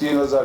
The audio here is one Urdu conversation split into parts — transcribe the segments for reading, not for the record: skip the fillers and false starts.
3000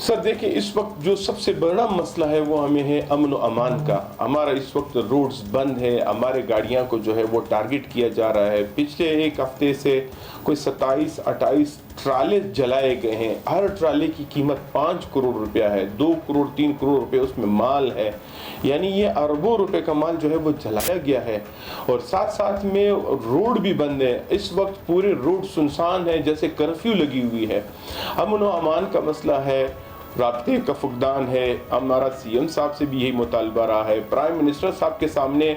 سر دیکھیں اس وقت جو سب سے بڑا مسئلہ ہے وہ ہمیں ہے امن و امان کا. ہمارا اس وقت روڈز بند ہے, ہمارے گاڑیاں کو جو ہے وہ ٹارگٹ کیا جا رہا ہے. پچھلے ایک ہفتے سے کوئی 27-28 ٹرالے جلائے گئے ہیں. ہر ٹرالے کی قیمت 5 کروڑ روپیہ ہے, 2 کروڑ 3 کروڑ روپے اس میں مال ہے. یعنی یہ اربوں روپے کا مال جو ہے وہ جلایا گیا ہے. اور ساتھ ساتھ میں روڈ بھی بند ہے. اس وقت پورے روڈ سنسان ہے, جیسے کرفیو لگی ہوئی ہے. امن و امان کا مسئلہ ہے, رابطے کا فقدان ہے. ہمارا سی ایم صاحب سے بھی یہی مطالبہ رہا ہے. پرائم منسٹر صاحب کے سامنے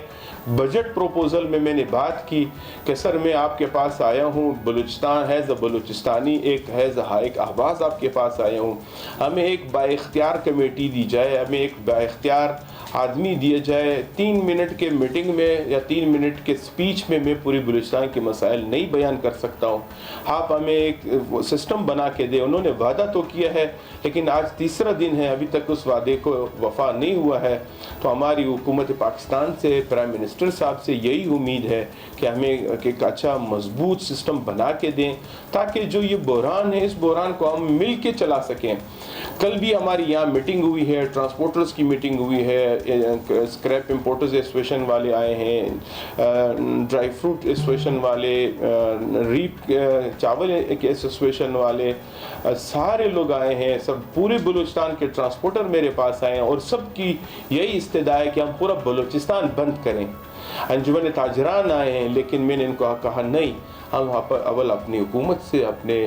بجٹ پروپوزل میں نے بات کی کہ سر میں آپ کے پاس آیا ہوں, بلوچستان ہے بلوچستانی ایک ایک احواز آپ کے پاس آیا ہوں. ہمیں ایک با اختیار کمیٹی دی جائے, ہمیں ایک با اختیار آدمی دیا جائے. 3 منٹ کے میٹنگ میں یا 3 منٹ کے سپیچ میں پوری بلوچستان کے مسائل نہیں بیان کر سکتا ہوں. آپ ہمیں ایک سسٹم بنا کے دیں. انہوں نے وعدہ تو کیا ہے لیکن آج تیسرا دن ہے, ابھی تک اس وعدے کو وفا نہیں ہوا ہے. تو ہماری حکومت پاکستان سے, پرائم منسٹر صاحب سے یہی امید ہے کہ ہمیں ایک اچھا مضبوط سسٹم بنا کے دیں تاکہ جو یہ بحران ہے اس بحران کو ہم مل کے چلا سکیں. کل بھی ہماری یہاں میٹنگ ہوئی ہے, ٹرانسپورٹرز کی میٹنگ ہوئی ہے, اسکریپ امپورٹرز ایسوسیشن والے آئے ہیں, ڈرائی فروٹ ایسوسیشن والے, ریپ چاول ایسوسیشن والے, سارے لوگ آئے ہیں. سب پورے بلوچستان کے ٹرانسپورٹر میرے پاس آئے ہیں اور سب کی یہی استدعا ہے کہ ہم پورا بلوچستان بند کریں. انجمن تاجران آئے ہیں لیکن میں نے ان کو کہا نہیں, ہم اول اپنی حکومت سے, اپنے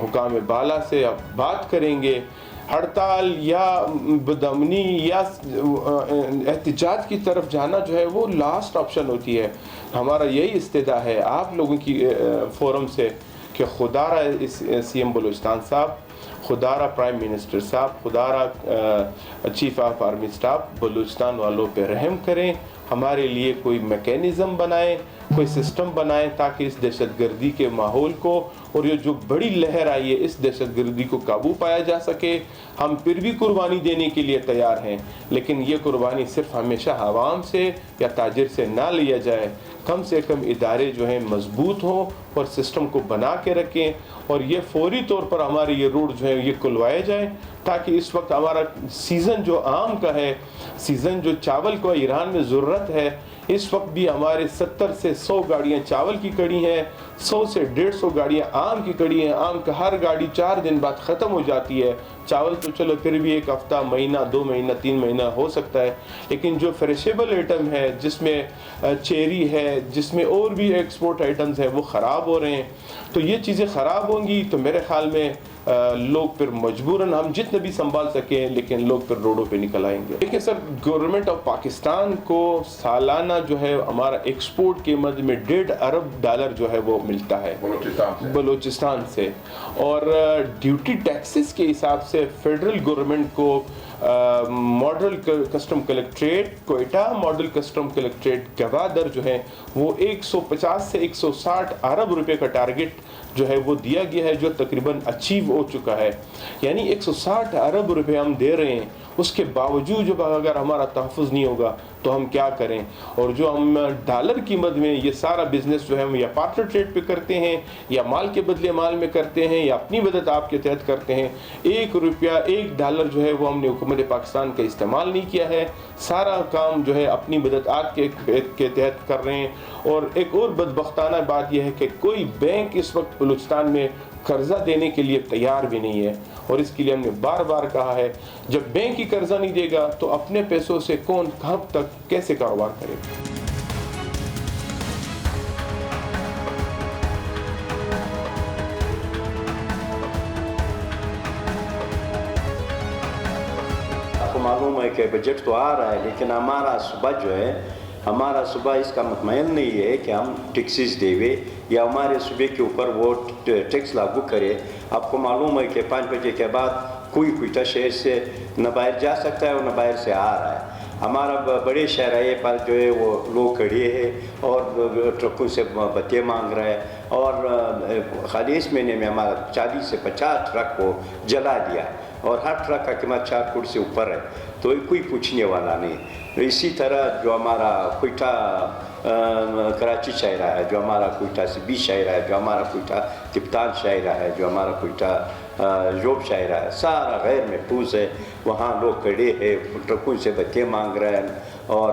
حکام بالا سے بات کریں گے. ہڑتال یا بدامنی یا احتجاج کی طرف جانا جو ہے وہ لاسٹ آپشن ہوتی ہے. ہمارا یہی استدعا ہے آپ لوگوں کی فورم سے کہ خدا را سی ایم بلوچستان صاحب, خدا را پرائم منسٹر صاحب, خدا را chief of army staff Balochistan والوں پہ رحم کریں. ہمارے لیے کوئی میکینزم بنائیں, کوئی سسٹم بنائیں تاکہ اس دہشت گردی کے ماحول کو اور یہ جو بڑی لہر آئی ہے اس دہشت گردی کو قابو پایا جا سکے. ہم پھر بھی قربانی دینے کے لیے تیار ہیں لیکن یہ قربانی صرف ہمیشہ عوام سے یا تاجر سے نہ لیا جائے. کم سے کم ادارے جو ہیں مضبوط ہوں اور سسٹم کو بنا کے رکھیں اور یہ فوری طور پر ہمارے یہ روڈ جو ہیں یہ کھلوائے جائیں تاکہ اس وقت ہمارا سیزن جو آم کا ہے, سیزن جو چاول کو ایران میں ضرورت ہے, اس وقت بھی ہمارے 70 سے 100 گاڑیاں چاول کی کڑی ہیں, 100 سے 150 گاڑیاں آم کی کڑی ہیں. آم کا ہر گاڑی 4 دن بعد ختم ہو جاتی ہے. چاول تو چلو پھر بھی ایک ہفتہ, مہینہ, 2 مہینہ, 3 مہینہ ہو سکتا ہے, لیکن جو فریشیبل آئٹم ہے جس میں چیری ہے, جس میں اور بھی ایکسپورٹ آئٹمز ہیں وہ خراب ہو رہے ہیں. تو یہ چیزیں خراب ہوں گی تو میرے خیال میں لوگ پھر مجبوراً, ہم جتنے بھی سنبھال سکیں لیکن لوگ پھر روڈوں پہ نکل آئیں گے. دیکھیں سر, گورنمنٹ آف پاکستان کو سالانہ جو ہے ہمارا ایکسپورٹ کے مد میں $1.5 ارب جو ہے وہ ملتا ہے بلوچستان سے, اور ڈیوٹی ٹیکسز کے حساب سے فیڈرل گورنمنٹ کو model custom collectorate Quetta, model custom collectorate Gwadar جو ہے وہ 150 سے 160 ارب روپے کا ٹارگٹ جو ہے وہ دیا گیا ہے, جو تقریباً اچیو ہو چکا ہے. یعنی 160 ارب روپے ہم دے رہے ہیں, اس کے باوجود جب اگر ہمارا تحفظ نہیں ہوگا تو ہم کیا کریں. اور جو ہم ڈالر کی مد میں یہ سارا بزنس جو ہے ہم یا پارٹنر ٹریڈ پہ کرتے ہیں یا مال کے بدلے مال میں کرتے ہیں یا اپنی مدد آپ کے تحت کرتے ہیں, $1 جو ہے وہ ہم نے حکومت پاکستان کا استعمال نہیں کیا ہے. سارا کام جو ہے اپنی مدد آپ کے تحت کر رہے ہیں. اور ایک اور بدبختانہ بات یہ ہے کہ کوئی بینک اس وقت بلوچستان میں قرضہ دینے کے لیے تیار بھی نہیں ہے, اور اس کے لیے ہم نے بار بار کہا ہے جب بینک ہی قرضہ نہیں دے گا تو اپنے پیسوں سے کون کہاں تک کیسے کاروبار کرے گا. آپ کو معلوم ہے کہ بجٹ تو آ رہا ہے لیکن ہمارا صوبہ جو ہے, ہمارا صوبہ اس کا مطمئن نہیں ہے کہ ہم ٹیکسز دے یا ہمارے صوبے کے اوپر وہ ٹیکس لاگو کرے. آپ کو معلوم ہے کہ 5 بجے کے بعد کوئٹہ شہر سے نہ باہر جا سکتا ہے اور نہ باہر سے آ رہا ہے. ہمارا بڑے شہرائے پر جو ہے وہ لوگ کھڑے ہیں اور ٹرکوں سے بتیے مانگ رہے ہیں, اور خالی اس مہینے میں ہمارا 40 سے 50 ٹرک کو جلا دیا, اور ہر ٹرک کا قیمت 4 کروڑ سے اوپر ہے, تو کوئی پوچھنے والا نہیں. اسی طرح جو ہمارا کوئٹہ کراچی شاہراہ ہے، جو ہمارا کوئٹہ سبی شاہراہ ہے، جو ہمارا کوئٹہ کپتان شاہراہ ہے، جو ہمارا کوئٹہ جوب شاہراہ ہے، سارا غیر محفوظ ہے. وہاں لوگ کھڑے ہیں، ٹرکوں سے بچے مانگ رہے ہیں اور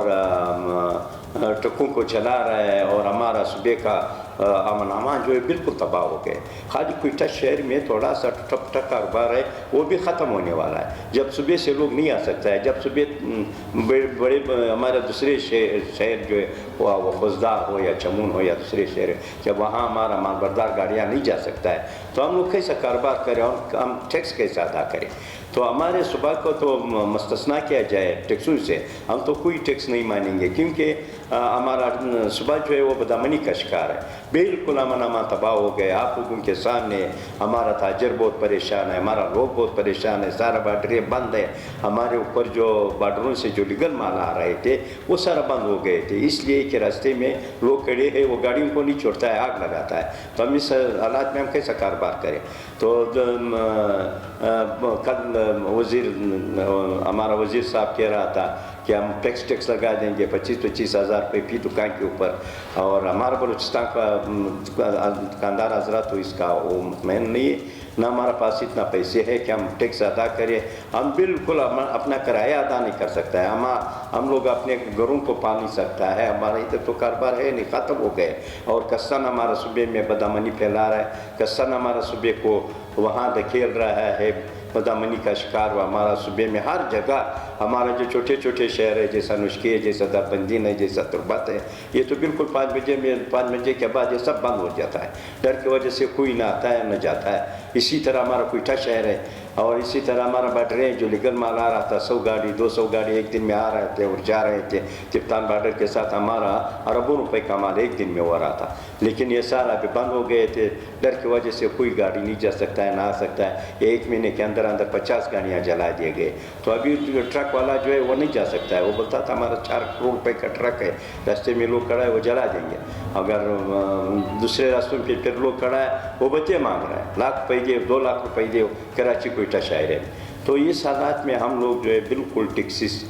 ٹرکوں کو چلا رہے ہیں، اور ہمارا صوبے کا امن امان جو ہے بالکل تباہ ہو گئے. خالی کوئٹہ شہر میں تھوڑا سا ٹوٹا پھوٹا کاروبار ہے، وہ بھی ختم ہونے والا ہے. جب صبح سے لوگ نہیں آ سکتا ہے، جب صبح بڑے ہمارے دوسرے شہر جو ہے وہ خوزدار ہو یا چمون ہو یا دوسرے شہر، جب وہاں ہمارا مال بردار گاڑیاں نہیں جا سکتا ہے تو ہم لوگ کیسا کاروبار کریں اور ہم ٹیکس کیسا ادا کریں؟ تو ہمارے صوبہ کو تو مستثنیٰ کیا جائے ٹیکسوں سے. ہم تو کوئی ٹیکس نہیں مانیں گے، کیونکہ ہمارا صوبہ جو ہے وہ بدامنی کا شکار ہے. بالکل امن امان تباہ ہو گئے. آپ لوگوں کے سامنے ہمارا تاجر بہت پریشان ہے، ہمارا لوگ بہت پریشان ہے. سارا بارڈریں بند ہے. ہمارے اوپر جو بارڈروں سے جو لیگل مال آ رہے تھے وہ سارا بند ہو گئے تھے، اس لیے کہ راستے میں لوگ کھڑے ہیں، وہ گاڑیوں کو نہیں چھوڑتا ہے، آگ لگاتا ہے. تو ہم اس حالات میں ہم کیسا کاروبار کریں؟ تو کل ہمارا وزیر صاحب کہہ رہا تھا کہ ہم ٹیکس لگا دیں گے 25,000 روپے فی دکان کے اوپر، اور ہمارا بلوچستان کا دکاندار حضرات تو اس کا وہ مطمئن نہیں ہے، نہ ہمارا پاس اتنا پیسے ہے کہ ہم ٹیکس ادا کریں. ہم بالکل اپنا کرایہ ادا نہیں کر سکتا ہے، ہم لوگ اپنے گھروں کو پال نہیں سکتا ہے. ہمارا ادھر تو کاروبار ہے نہیں، ختم ہو گئے. اور کسان ہمارا صوبے میں بدامنی پھیلا رہا ہے، کسان ہمارا صوبے کو وہاں دھکیل رہا ہے، بدامنی کا شکار ہوا. ہمارا صوبے میں ہر جگہ ہمارا جو چھوٹے چھوٹے شہر ہے، جیسا نشکی ہے، جیسا دربندین ہے، جیسا تربت ہے، یہ تو بالکل 5 بجے کے بعد یہ سب بند ہو جاتا ہے. ڈر کی وجہ سے کوئی نہ آتا ہے نہ جاتا ہے. اسی طرح ہمارا کوئٹہ شہر ہے، اور اسی طرح ہمارا بارڈریں جو لیگل مال آ رہا تھا، 100 گاڑی 200 گاڑی ایک دن میں آ رہے تھے اور جا رہے تھے. کپتان بارڈر کے ساتھ ہمارا اربوں روپے کا مال ایک دن میں ہو رہا تھا، لیکن یہ سارا بھی بند ہو گئے تھے. ڈر کی وجہ سے کوئی گاڑی نہیں جا سکتا ہے، نہ آ سکتا ہے. ایک مہینے کے اندر 50 گاڑیاں جلا دیے گئے. تو ابھی ٹرک والا جو ہے وہ نہیں جا سکتا ہے. وہ بولتا تھا ہمارا 4 کروڑ روپے کا ٹرک ہے، راستے میں لوگ کھڑا ہے وہ جلا دیں گے. اگر دوسرے راستوں پہ پھر لوگ کھڑا ہے وہ بچے مانگ رہے ہیں، 1 لاکھ روپے دے، 2 لاکھ روپے دے. کراچی کوئٹہ شہر ہے. تو اس حالات میں ہم لوگ جو ہے بالکل ٹیکسز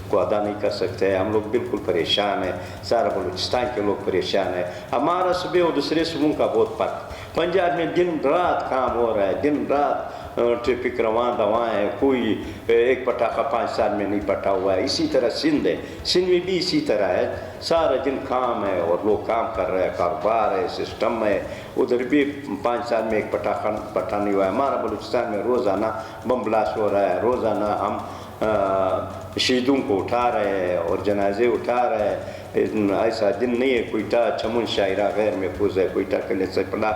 کو ادا نہیں کر سکتے ہیں. ہم لوگ بالکل پریشان ہیں، سارا بلوچستان کے لوگ پریشان ہیں. ہمارا صوبے اور دوسرے صوبوں کا بہت فرق. پنجاب میں دن رات کام ہو رہا ہے، دن رات ٹریفک رواں دواں ہے، کوئی ایک پٹاخہ 5 سال میں نہیں پٹا ہوا ہے. اسی طرح سندھ ہے، سندھ میں بھی اسی طرح ہے، سارا دن کام ہے اور لوگ کام کر رہے ہیں، کاروبار ہے، سسٹم ہے. ادھر بھی 5 سال میں ایک پٹاخہ پٹا نہیں ہوا ہے. ہمارا بلوچستان میں روزانہ بم بلاسٹ ہو رہا ہے، روزانہ ہم شہیدوں کو اٹھا رہے ہیں اور جنازے اٹھا رہے ہیں. ایسا دن نہیں ہے. کوئٹہ چمن شاہراہ غیر محفوظ ہے، کوئٹہ قلعہ سیفاللہ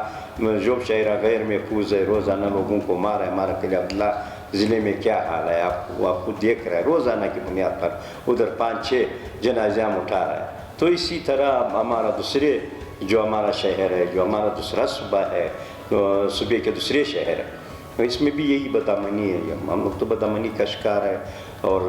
جوب شاہراہ غیر محفوظ ہے. روزانہ لوگوں کو مار ہے. ہمارا قلعہ عبداللہ ضلع میں کیا حال ہے آپ خود دیکھ رہے ہیں. روزانہ کی بنیاد پر ادھر 5-6 جنازے ہم اٹھا رہے ہیں. تو اسی طرح ہمارا دوسرے جو ہمارا شہر ہے، جو ہمارا دوسرا صوبہ ہے، صوبے کے دوسرے شہر ہے، اس میں بھی یہی بدامنی ہے. ہم لوگ تو بدامنی کا شکار ہے، اور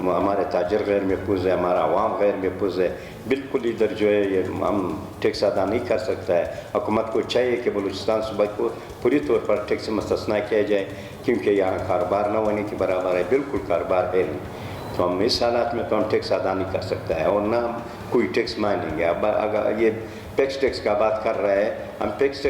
ہمارے تاجر غیر محفوظ ہے، ہمارا عوام غیر محفوظ ہے. بالکل ادھر جو ہے یہ ہم ٹیکس ادا نہیں کر سکتا ہے. حکومت کو چاہیے کہ بلوچستان صوبہ کو پوری طور پر ٹیکس مستثنیٰ کیا جائے، کیونکہ یہاں کاروبار نہ ہونے کے برابر ہے. بالکل کاروبار ہے نہیں. تو ہم اس حالات میں تو ہم ٹیکس ادا نہیں کر سکتا ہے، اور نہ ہم کوئی ٹیکس مانیں گے. اب اگر یہ ٹیکس کا بات کر رہے ہیں، ہم ٹیکس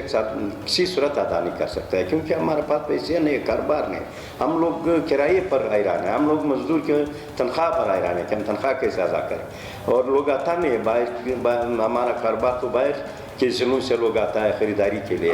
کسی صورت ادا نہیں کر سکتا ہے، کیونکہ ہمارے پاس پیسے نہیں، کاروبار نہیں. ہم لوگ کرائے پر حیران ہیں، ہم لوگ مزدور کے تنخواہ پر حیران ہیں کہ ہم تنخواہ کیسے ادا کریں. اور لوگ آتا نہیں ہے باہر، ہمارا کاروبار تو باہر کے ضلعوں سے لوگ آتا ہے خریداری کے لیے.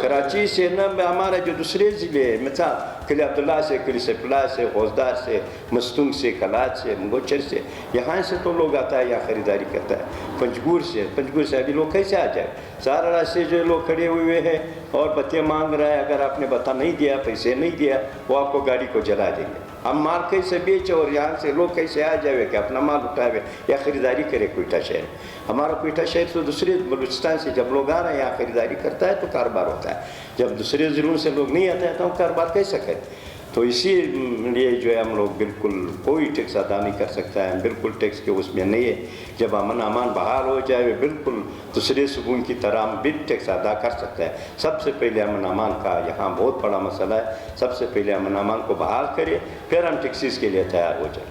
کراچی سے نہ ہمارا جو دوسرے ضلع ہے، مثال قلعہ عبداللہ سے، قلعہ سیفاللہ سے، خوزدار سے، مستونگ سے، کلات سے، منگوچر سے، یہاں سے تو لوگ آتا ہے یا خریداری کرتا ہے. پنجگور سے ابھی لوگ کیسے آ جائے؟ سارا راستے جو لوگ کھڑے ہوئے ہیں اور بتے مانگ رہے ہیں. اگر آپ نے بتا نہیں دیا، پیسے نہیں دیا، وہ آپ کو گاڑی کو جلا دیں گے. ہم مال کیسے بیچے اور یہاں سے لوگ کیسے آ جائے کہ اپنا مال اٹھائے یا خریداری کرے کوئٹہ شہر؟ ہمارا کوئٹہ شہر تو دوسرے بلوچستان سے جب لوگ آ رہے ہیں یہاں خریداری کرتا ہے تو کاروبار ہوتا ہے. جب دوسرے ضلعوں سے لوگ نہیں آتے ہیں تو ہم کاروبار کیسے کریں؟ تو اسی لیے جو ہے ہم لوگ بالکل کوئی ٹیکس ادا نہیں کر سکتا ہے. بالکل ٹیکس کے اس میں نہیں ہے. جب امن امان بحال ہو جائے بالکل دوسرے صوبوں کی طرح ہم بھی ٹیکس ادا کر سکتے ہیں. سب سے پہلے امن امان کا یہاں بہت بڑا مسئلہ ہے. سب سے پہلے امن امان کو بحال کرے، پھر ہم ٹیکسز کے لیے تیار ہو جائیں.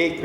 1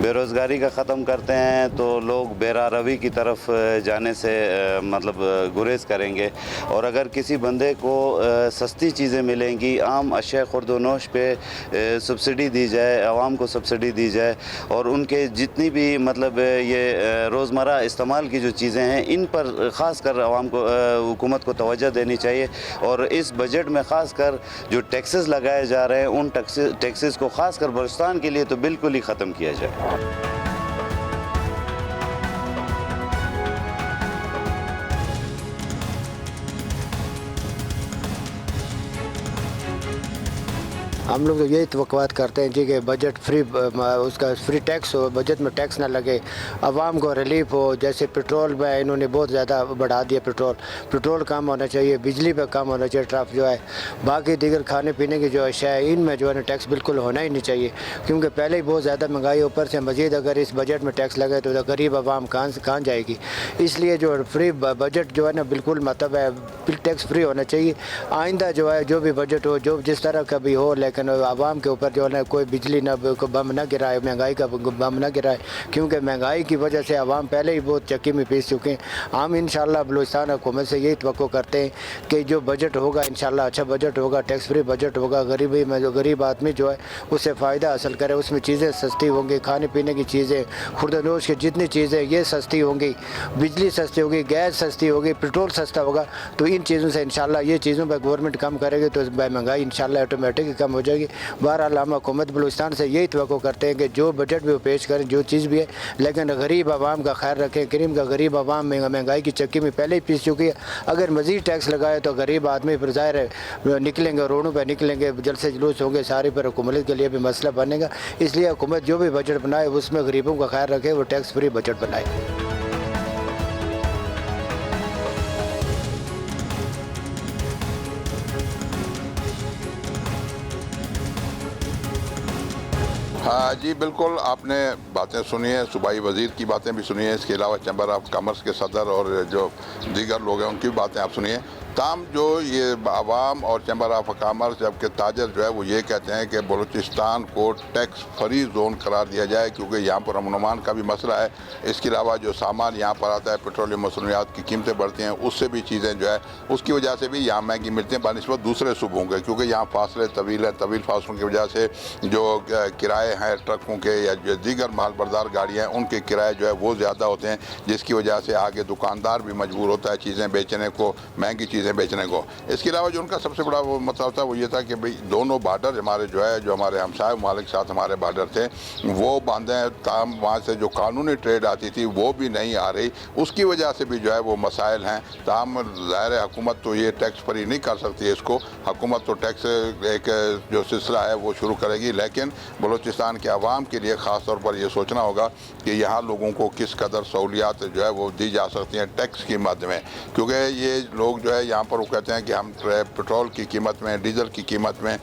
بیروزگاری کا ختم کرتے ہیں تو لوگ بیراروی کی طرف جانے سے مطلب گریز کریں گے, اور اگر کسی بندے کو سستی چیزیں ملیں گی, عام اشیاء خورد و نوش پہ سبسڈی دی جائے, عوام کو سبسڈی دی جائے, اور ان کے جتنی بھی مطلب یہ روزمرہ استعمال کی جو چیزیں ہیں ان پر خاص کر عوام کو حکومت کو توجہ دینی چاہیے. اور اس بجٹ میں خاص کر جو ٹیکسز لگائے جا رہے ہیں ان ٹیکسز کو خاص کر بلوچستان کے لیے تو بالکل ہی ختم کیا جائے. ہم لوگ یہی توقعات کرتے ہیں جی کہ بجٹ فری, اس کا فری ٹیکس ہو, بجٹ میں ٹیکس نہ لگے, عوام کو ریلیف ہو. جیسے پیٹرول میں انہوں نے بہت زیادہ بڑھا دیا, پیٹرول کم ہونا چاہیے, بجلی پہ کم ہونا چاہیے, ٹرف جو ہے باقی دیگر کھانے پینے کی جو اشیاء ہے ان میں جو ہے نا ٹیکس بالکل ہونا ہی نہیں چاہیے, کیونکہ پہلے ہی بہت زیادہ مہنگائی, اوپر سے مزید اگر اس بجٹ میں ٹیکس لگے تو غریب عوام کہاں جائے گی. اس لیے جو فری بجٹ جو ہے نا بالکل مطلب ہے ٹیکس فری ہونا چاہیے. آئندہ جو ہے جو بھی بجٹ ہو جو جس طرح کا بھی ہو, لیکن عوام کے اوپر جو ہے کوئی بجلی نہ بم نہ گرائے, مہنگائی کا بم نہ گرائے, کیونکہ مہنگائی کی وجہ سے عوام پہلے ہی بہت چکی میں پیس چکے ہیں. ہم انشاءاللہ بلوچستان حکومت سے یہی توقع کرتے ہیں کہ جو بجٹ ہوگا انشاءاللہ اچھا بجٹ ہوگا, ٹیکس فری بجٹ ہوگا, غریبی میں جو غریب آدمی جو ہے اس سے فائدہ حاصل کرے, اس میں چیزیں سستی ہوں گی, کھانے پینے کی چیزیں خوردنوش کی جتنی چیزیں یہ سستی ہوں گی, بجلی سستی ہوگی, گیس سستی ہوگی, پیٹرول سستا ہوگا. تو ان چیزوں سے انشاءاللہ یہ چیزوں پہ گورنمنٹ کم کرے گی تو مہنگائی انشاءاللہ آٹومیٹک ہی کم ہو جائے گی. بہرحال ہم حکومت بلوچستان سے یہی توقع کرتے ہیں کہ جو بجٹ بھی وہ پیش کریں جو چیز بھی ہے, لیکن غریب عوام کا خیال رکھیں. کریم کا غریب عوام مہنگائی کی چکی میں پہلے ہی پیس چکی ہے, اگر مزید ٹیکس لگائے تو غریب آدمی پر ظاہر ہے نکلیں گے, روڈوں پہ نکلیں گے, جلسے جلوس ہوں گے, سارے پر حکومت کے لیے بھی مسئلہ بنے گا. اس لیے حکومت جو بھی بجٹ بنائے اس میں غریبوں کا خیال رکھے, وہ ٹیکس فری بجٹ بنائے. ہاں جی بالکل, آپ نے باتیں سنی ہیں, صوبائی وزیر کی باتیں بھی سنی ہیں, اس کے علاوہ چیمبر آف کامرس کے صدر اور جو دیگر لوگ ہیں ان کی بھی باتیں آپ سنیے. تاہم جو یہ عوام اور چیمبر آف کامرس جبکہ تاجر جو ہے وہ یہ کہتے ہیں کہ بلوچستان کو ٹیکس فری زون قرار دیا جائے, کیونکہ یہاں پر امن و امان کا بھی مسئلہ ہے. اس کے علاوہ جو سامان یہاں پر آتا ہے, پیٹرولیم مصنوعات کی قیمتیں بڑھتی ہیں, اس سے بھی چیزیں جو ہے اس کی وجہ سے بھی یہاں مہنگی ملتی ہیں بنسبت دوسرے صوبوں کے, کیونکہ یہاں فاصلے طویل ہیں. طویل فاصلوں کی وجہ سے جو کرائے ہیں ٹرکوں کے یا جو دیگر مال بردار گاڑیاں ہیں ان کے کرائے جو ہے وہ زیادہ ہوتے ہیں, جس کی وجہ سے آگے دکاندار بھی مجبور ہوتا ہے چیزیں بیچنے کو, مہنگی چیزیں بیچنے کو. اس کے علاوہ جو ان کا سب سے بڑا وہ مسئلہ تھا وہ یہ تھا کہ بھئی دونوں بارڈر ہمارے جو ہے جو ہمارے ہمسائے ممالک ساتھ ہمارے بارڈر تھے وہ باندھے ہیں, تاہم وہاں سے جو قانونی ٹریڈ آتی تھی وہ بھی نہیں آ رہی, اس کی وجہ سے بھی جو ہے وہ مسائل ہیں. تاہم ظاہر ہے حکومت تو یہ ٹیکس فری نہیں کر سکتی ہے, اس کو حکومت تو ٹیکس ایک جو سلسلہ ہے وہ شروع کرے گی, لیکن بلوچستان کے عوام کے لیے خاص طور پر یہ سوچنا ہوگا کہ یہاں لوگوں کو کس قدر سہولیات جو ہے وہ دی جا سکتی ہیں ٹیکس کی مد میں, کیونکہ یہ لوگ جو ہے یہاں پر وہ کہتے ہیں کہ ہم پیٹرول کی قیمت میں, ڈیزل کی قیمت میں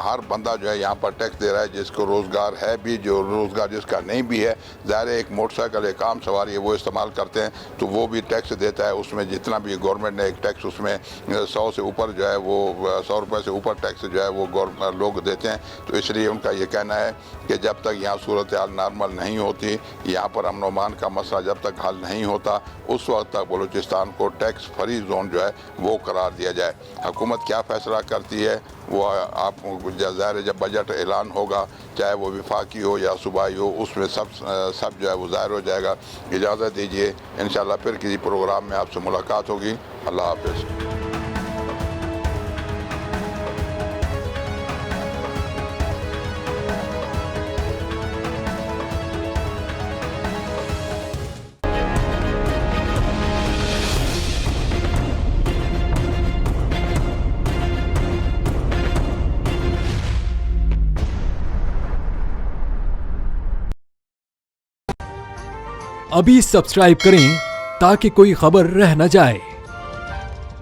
ہر بندہ جو ہے یہاں پر ٹیکس دے رہا ہے, جس کو روزگار ہے بھی, جو روزگار جس کا نہیں بھی ہے, ظاہر ہے ایک موٹر سائیکل ایک عام سواری ہے وہ استعمال کرتے ہیں تو وہ بھی ٹیکس دیتا ہے. اس میں جتنا بھی گورنمنٹ نے ایک ٹیکس اس میں 100 سے اوپر جو ہے وہ 100 روپے سے اوپر ٹیکس جو ہے وہ لوگ دیتے ہیں. تو اس لیے ان کا یہ کہنا ہے کہ جب تک یہاں صورتحال نارمل نہیں ہوتی, یہاں پر امن و امان کا مسئلہ جب تک حل نہیں ہوتا, اس وقت تک بلوچستان کو ٹیکس فری زون جو ہے وہ قرار دیا جائے. حکومت کیا فیصلہ کرتی ہے وہ آپ ظاہر جب بجٹ اعلان ہوگا, چاہے وہ وفاقی ہو یا صوبائی ہو, اس میں سب جو ہے وہ ظاہر ہو جائے گا. اجازت دیجیے, انشاءاللہ پھر کسی پروگرام میں آپ سے ملاقات ہوگی. اللہ حافظ. ابھی سبسکرائب کریں تاکہ کوئی خبر رہ نہ جائے.